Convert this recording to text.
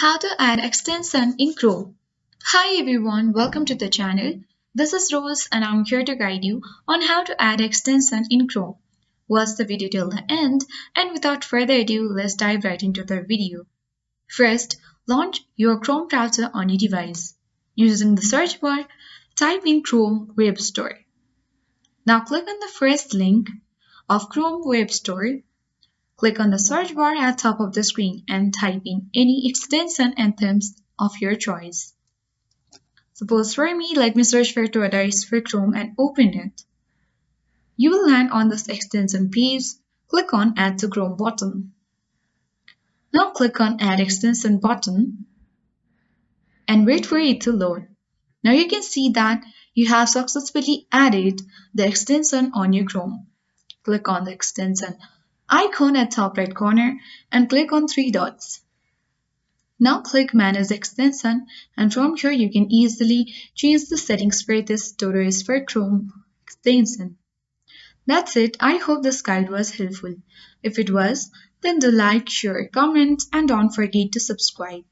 How to add extension in Chrome. Hi everyone, welcome to the channel. This is Rose and I'm here to guide you on how to add extension in Chrome. Watch the video till the end, and without further ado, let's dive right into the video. First, launch your Chrome browser on your device. Using the search bar, type in Chrome Web Store. Now click on the first link of Chrome Web Store. Click on the search bar at top of the screen and type in any extension and themes of your choice. Suppose for me, let me search for Paradise for Chrome and open it. You will land on this extension page. Click on Add to Chrome button. Now click on Add Extension button and wait for it to load. Now you can see that you have successfully added the extension on your Chrome. Click on the extension icon at top right corner and click on three dots. Now click Manage Extension, and from here you can easily change the settings for this tutorial for Chrome extension. That's it. I hope this guide was helpful. If it was, then do like, share, comment, and don't forget to subscribe.